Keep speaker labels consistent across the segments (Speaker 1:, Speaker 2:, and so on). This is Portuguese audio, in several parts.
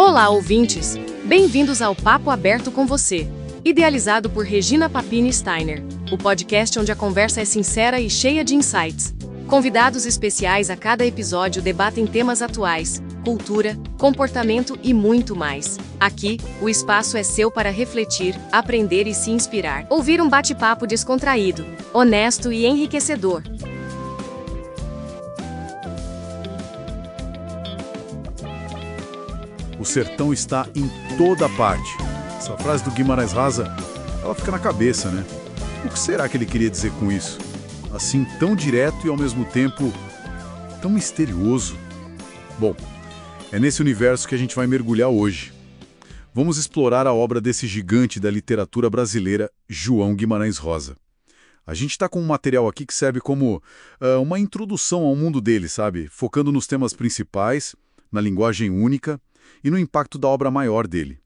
Speaker 1: Olá, ouvintes! Bem-vindos ao Papo Aberto com Você, idealizado por Regina Papini Steiner, o podcast onde a conversa é sincera e cheia de insights. Convidados especiais a cada episódio debatem temas atuais, cultura, comportamento e muito mais. Aqui, o espaço é seu para refletir, aprender e se inspirar. Ouvir um bate-papo descontraído, honesto e enriquecedor.
Speaker 2: O sertão está em toda parte. Essa frase do Guimarães Rosa, ela fica na cabeça, né? O que será que ele queria dizer com isso? Assim, tão direto e ao mesmo tempo tão misterioso. Bom, é nesse universo que a gente vai mergulhar hoje. Vamos explorar a obra desse gigante da literatura brasileira, João Guimarães Rosa. A gente está com um material aqui que serve como uma introdução ao mundo dele, sabe? Focando nos temas principais, na linguagem única e no impacto da obra maior dele.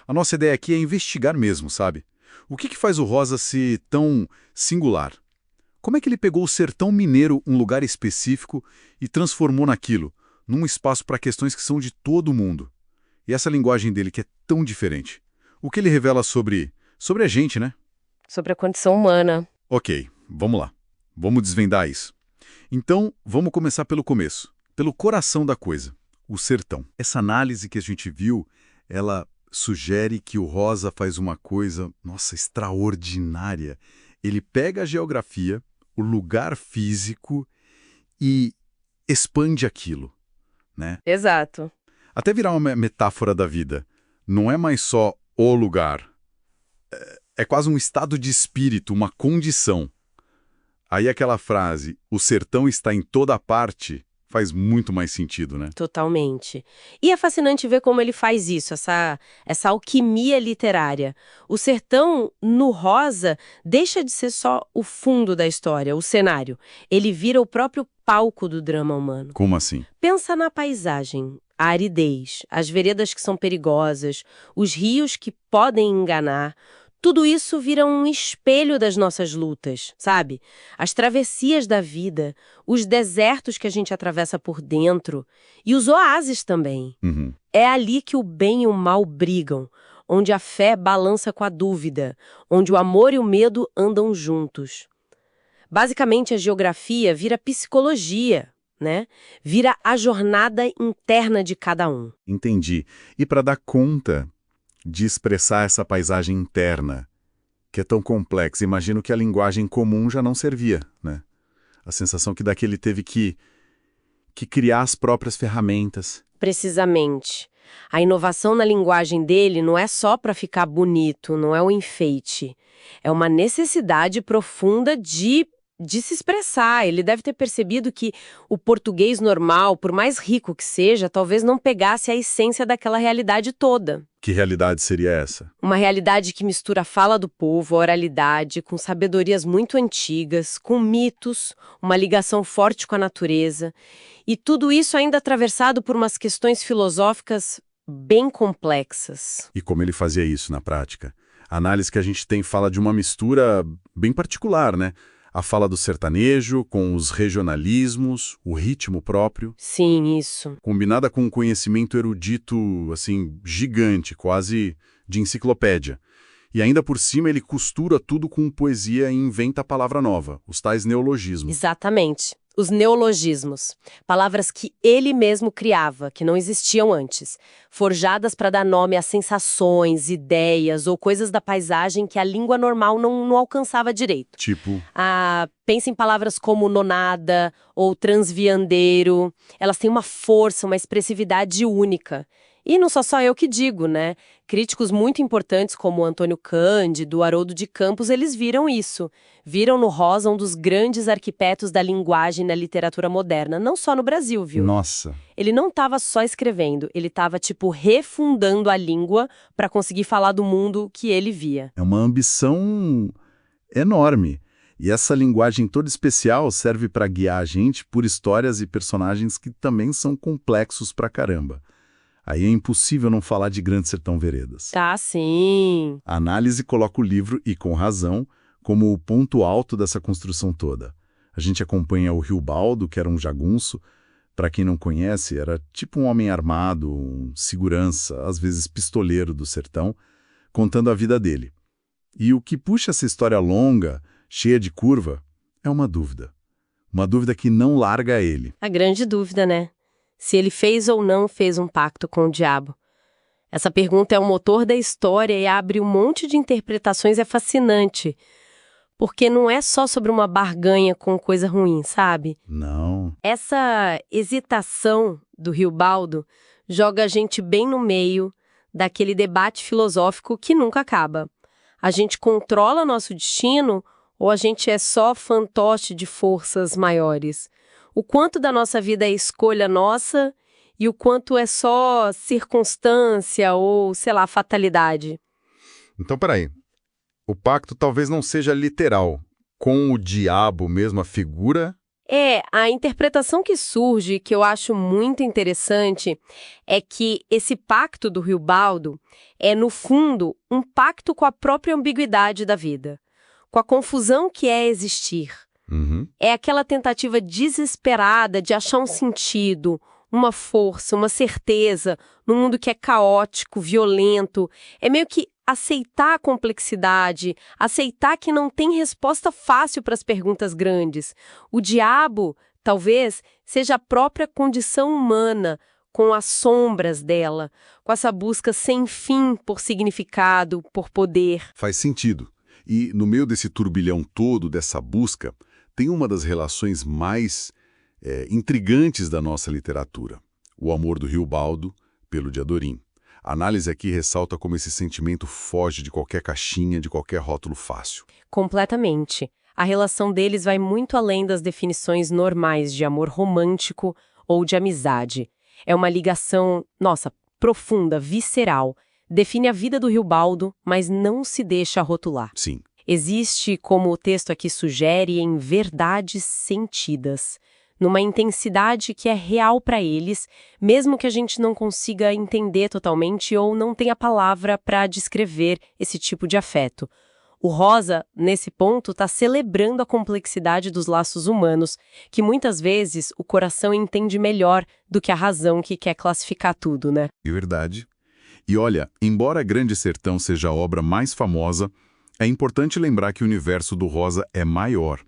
Speaker 2: A nossa ideia aqui é investigar mesmo, sabe? O que faz o Rosa ser tão singular? Como é que ele pegou o sertão mineiro, um lugar específico, e transformou naquilo, num espaço para questões que são de todo o mundo? E essa linguagem dele que é tão diferente. O que ele revela sobre a gente, né?
Speaker 1: Sobre a condição humana.
Speaker 2: Ok, vamos lá. Vamos desvendar isso. Então, vamos começar pelo começo, pelo coração da coisa. O sertão. Essa análise que a gente viu, ela sugere que o Rosa faz uma coisa, nossa, extraordinária. Ele pega a geografia, o lugar físico e expande aquilo, né?
Speaker 1: Exato.
Speaker 2: Até virar uma metáfora da vida. Não é mais só o lugar. É quase um estado de espírito, uma condição. Aí aquela frase, o sertão está em toda parte, faz muito mais sentido, né?
Speaker 3: Totalmente. E é fascinante ver como ele faz isso, essa alquimia literária. O sertão, no Rosa, deixa de ser só o fundo da história, o cenário. Ele vira o próprio palco do drama humano.
Speaker 2: Como assim?
Speaker 3: Pensa na paisagem, a aridez, as veredas que são perigosas, os rios que podem enganar. Tudo isso vira um espelho das nossas lutas, sabe? As travessias da vida, os desertos que a gente atravessa por dentro e os oásis também.
Speaker 2: Uhum.
Speaker 3: É ali que o bem e o mal brigam, onde a fé balança com a dúvida, onde o amor e o medo andam juntos. Basicamente, a geografia vira psicologia, né? Vira a jornada interna de cada um.
Speaker 2: Entendi. E para dar conta de expressar essa paisagem interna, que é tão complexa, imagino que a linguagem comum já não servia, né? A sensação que daqui ele teve que criar as próprias ferramentas.
Speaker 3: Precisamente. A inovação na linguagem dele não é só para ficar bonito, não é um enfeite. É uma necessidade profunda de se expressar. Ele deve ter percebido que o português normal, por mais rico que seja, talvez não pegasse a essência daquela realidade toda.
Speaker 2: Que realidade seria essa?
Speaker 3: Uma realidade que mistura a fala do povo, a oralidade, com sabedorias muito antigas, com mitos, uma ligação forte com a natureza. E tudo isso ainda atravessado por umas questões filosóficas bem complexas.
Speaker 2: E como ele fazia isso na prática? A análise que a gente tem fala de uma mistura bem particular, né? A fala do sertanejo, com os regionalismos, o ritmo próprio.
Speaker 3: Sim, isso.
Speaker 2: Combinada com um conhecimento erudito, assim, gigante, quase de enciclopédia. E ainda por cima ele costura tudo com poesia e inventa a palavra nova, os tais neologismos.
Speaker 3: Exatamente. Os neologismos. Palavras que ele mesmo criava, que não existiam antes. Forjadas para dar nome a sensações, ideias ou coisas da paisagem que a língua normal não alcançava direito.
Speaker 2: Tipo?
Speaker 3: Pensa em palavras como nonada ou transviandeiro. Elas têm uma força, uma expressividade única. E não sou só eu que digo, né? Críticos muito importantes como Antônio Cândido, Haroldo de Campos, eles viram isso. Viram no Rosa um dos grandes arquitetos da linguagem na literatura moderna, não só no Brasil, viu?
Speaker 2: Nossa!
Speaker 3: Ele não estava só escrevendo, ele estava, refundando a língua para conseguir falar do mundo que ele via.
Speaker 2: É uma ambição enorme. E essa linguagem toda especial serve para guiar a gente por histórias e personagens que também são complexos pra caramba. Aí é impossível não falar de Grande Sertão Veredas.
Speaker 3: Tá, sim.
Speaker 2: A análise coloca o livro, e com razão, como o ponto alto dessa construção toda. A gente acompanha o Rio Baldo, que era um jagunço, Para quem não conhece, era tipo um homem armado, um segurança, às vezes pistoleiro do sertão, contando a vida dele. E o que puxa essa história longa, cheia de curva, é uma dúvida. Uma dúvida que não larga ele.
Speaker 3: A grande dúvida, né? Se ele fez ou não fez um pacto com o diabo. Essa pergunta é o motor da história e abre um monte de interpretações, é fascinante. Porque não é só sobre uma barganha com coisa ruim, sabe?
Speaker 2: Não.
Speaker 3: Essa hesitação do Riobaldo joga a gente bem no meio daquele debate filosófico que nunca acaba. A gente controla nosso destino ou a gente é só fantoche de forças maiores? O quanto da nossa vida é escolha nossa e o quanto é só circunstância ou, sei lá, fatalidade?
Speaker 2: Então, peraí. O pacto talvez não seja literal. Com o diabo mesmo, a figura...
Speaker 3: A interpretação que surge, que eu acho muito interessante, é que esse pacto do Riobaldo é, no fundo, um pacto com a própria ambiguidade da vida, com a confusão que é existir. É aquela tentativa desesperada de achar um sentido, uma força, uma certeza, num mundo que é caótico, violento. É meio que aceitar a complexidade, aceitar que não tem resposta fácil para as perguntas grandes. O diabo, talvez, seja a própria condição humana, com as sombras dela, com essa busca sem fim por significado, por poder.
Speaker 2: Faz sentido. E no meio desse turbilhão todo, dessa busca, tem uma das relações mais intrigantes da nossa literatura. O amor do Riobaldo pelo de Adorim. A análise aqui ressalta como esse sentimento foge de qualquer caixinha, de qualquer rótulo fácil.
Speaker 3: Completamente. A relação deles vai muito além das definições normais de amor romântico ou de amizade. É uma ligação, profunda, visceral. Define a vida do Riobaldo, mas não se deixa rotular.
Speaker 2: Sim.
Speaker 3: Existe, como o texto aqui sugere, em verdades sentidas, numa intensidade que é real para eles, mesmo que a gente não consiga entender totalmente ou não tenha palavra para descrever esse tipo de afeto. O Rosa, nesse ponto, está celebrando a complexidade dos laços humanos, que muitas vezes o coração entende melhor do que a razão que quer classificar tudo, né?
Speaker 2: É verdade. E olha, embora Grande Sertão seja a obra mais famosa, é importante lembrar que o universo do Rosa é maior.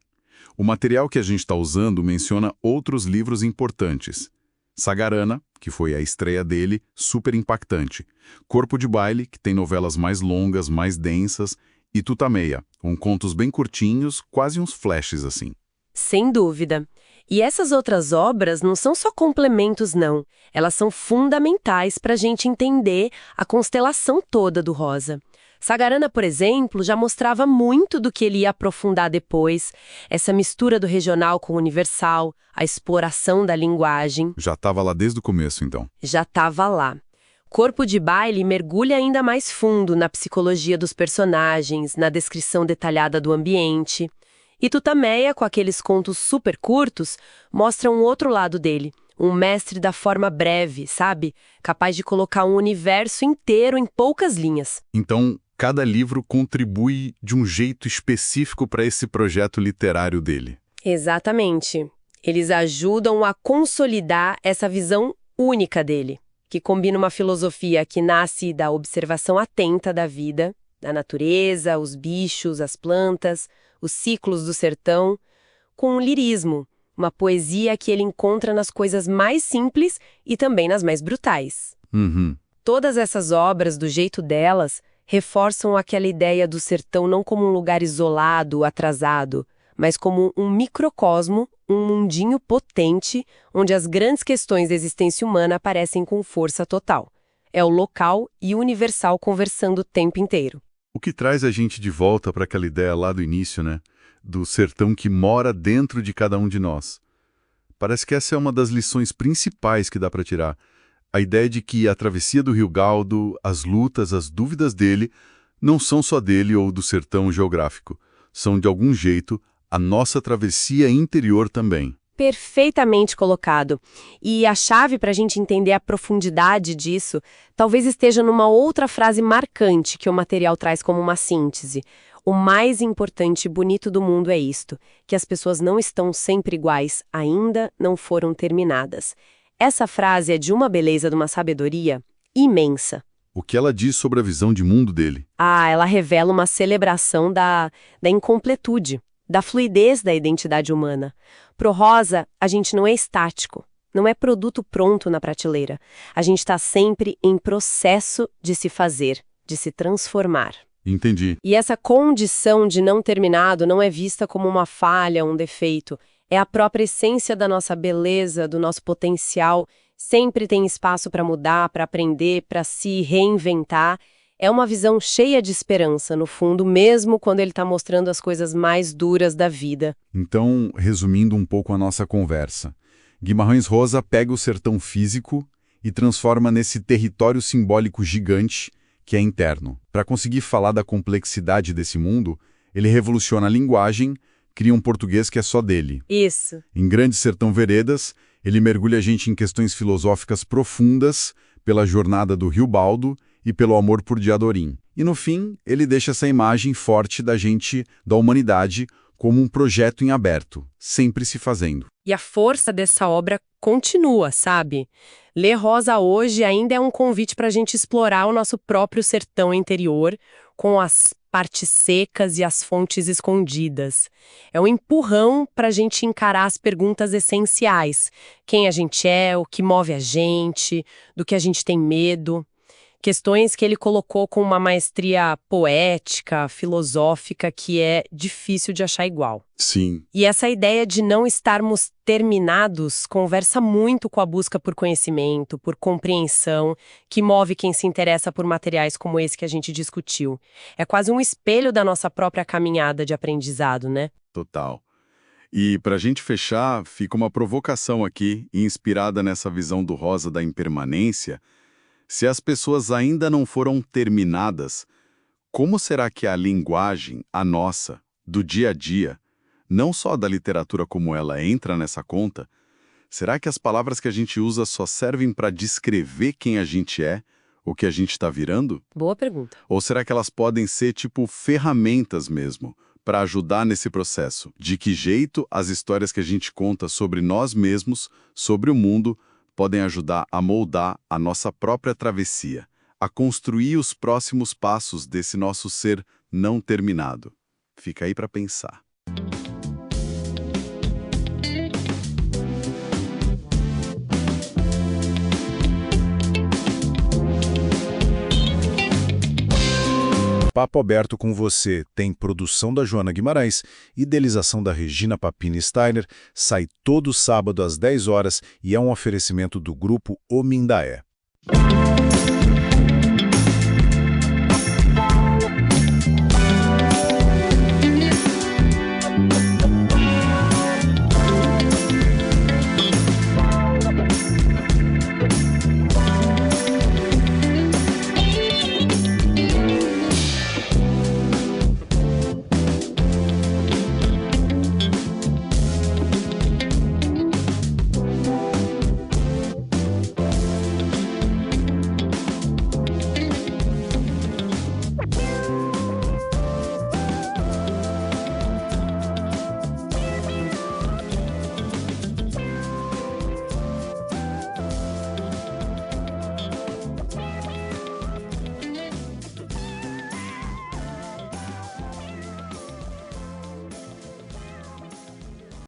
Speaker 2: O material que a gente está usando menciona outros livros importantes. Sagarana, que foi a estreia dele, super impactante. Corpo de Baile, que tem novelas mais longas, mais densas, e Tutameia, com contos bem curtinhos, quase uns flashes assim.
Speaker 3: Sem dúvida. E essas outras obras não são só complementos, não. Elas são fundamentais para a gente entender a constelação toda do Rosa. Sagarana, por exemplo, já mostrava muito do que ele ia aprofundar depois, essa mistura do regional com o universal, a exploração da linguagem.
Speaker 2: Já estava lá desde o começo, então.
Speaker 3: Já estava lá. Corpo de Baile mergulha ainda mais fundo na psicologia dos personagens, na descrição detalhada do ambiente. E Tutameia, com aqueles contos super curtos, mostra um outro lado dele, um mestre da forma breve, sabe? Capaz de colocar um universo inteiro em poucas linhas.
Speaker 2: Então, cada livro contribui de um jeito específico para esse projeto literário dele.
Speaker 3: Exatamente. Eles ajudam a consolidar essa visão única dele, que combina uma filosofia que nasce da observação atenta da vida, da natureza, os bichos, as plantas, os ciclos do sertão, com um lirismo, uma poesia que ele encontra nas coisas mais simples e também nas mais brutais. Todas essas obras, do jeito delas, reforçam aquela ideia do sertão não como um lugar isolado, atrasado, mas como um microcosmo, um mundinho potente, onde as grandes questões da existência humana aparecem com força total. É o local e o universal conversando o tempo inteiro.
Speaker 2: O que traz a gente de volta para aquela ideia lá do início, né? Do sertão que mora dentro de cada um de nós. Parece que essa é uma das lições principais que dá para tirar. A ideia de que a travessia do Riobaldo, as lutas, as dúvidas dele, não são só dele ou do sertão geográfico. São, de algum jeito, a nossa travessia interior também.
Speaker 3: Perfeitamente colocado. E a chave para a gente entender a profundidade disso talvez esteja numa outra frase marcante que o material traz como uma síntese. O mais importante e bonito do mundo é isto, que as pessoas não estão sempre iguais, ainda não foram terminadas. Essa frase é de uma beleza, de uma sabedoria imensa.
Speaker 2: O que ela diz sobre a visão de mundo dele?
Speaker 3: Ela revela uma celebração da incompletude, da fluidez da identidade humana. Pro Rosa, a gente não é estático, não é produto pronto na prateleira. A gente está sempre em processo de se fazer, de se transformar.
Speaker 2: Entendi.
Speaker 3: E essa condição de não terminado não é vista como uma falha, um defeito. É a própria essência da nossa beleza, do nosso potencial. Sempre tem espaço para mudar, para aprender, para se reinventar. É uma visão cheia de esperança, no fundo, mesmo quando ele está mostrando as coisas mais duras da vida.
Speaker 2: Então, resumindo um pouco a nossa conversa, Guimarães Rosa pega o sertão físico e transforma nesse território simbólico gigante que é interno. Para conseguir falar da complexidade desse mundo, ele revoluciona a linguagem, cria um português que é só dele.
Speaker 3: Isso.
Speaker 2: Em Grande Sertão Veredas, ele mergulha a gente em questões filosóficas profundas pela jornada do Rio Baldo e pelo amor por Diadorim. E no fim, ele deixa essa imagem forte da gente, da humanidade, como um projeto em aberto, sempre se fazendo.
Speaker 3: E a força dessa obra continua, sabe? Ler Rosa hoje ainda é um convite para a gente explorar o nosso próprio sertão interior, com as partes secas e as fontes escondidas. É um empurrão para a gente encarar as perguntas essenciais. Quem a gente é, o que move a gente, do que a gente tem medo. Questões que ele colocou com uma maestria poética, filosófica, que é difícil de achar igual.
Speaker 2: Sim.
Speaker 3: E essa ideia de não estarmos terminados conversa muito com a busca por conhecimento, por compreensão, que move quem se interessa por materiais como esse que a gente discutiu. É quase um espelho da nossa própria caminhada de aprendizado, né?
Speaker 2: Total. E para a gente fechar, fica uma provocação aqui, inspirada nessa visão do Rosa da impermanência. Se as pessoas ainda não foram terminadas, como será que a linguagem, a nossa, do dia a dia, não só da literatura como ela entra nessa conta, será que as palavras que a gente usa só servem para descrever quem a gente é, o que a gente está virando?
Speaker 3: Boa pergunta.
Speaker 2: Ou será que elas podem ser tipo ferramentas mesmo, para ajudar nesse processo? De que jeito as histórias que a gente conta sobre nós mesmos, sobre o mundo, podem ajudar a moldar a nossa própria travessia, a construir os próximos passos desse nosso ser não terminado? Fica aí para pensar. Papo Aberto com você tem produção da Joana Guimarães, idealização da Regina Papini Steiner, sai todo sábado às 10 horas e é um oferecimento do grupo O Mindaé.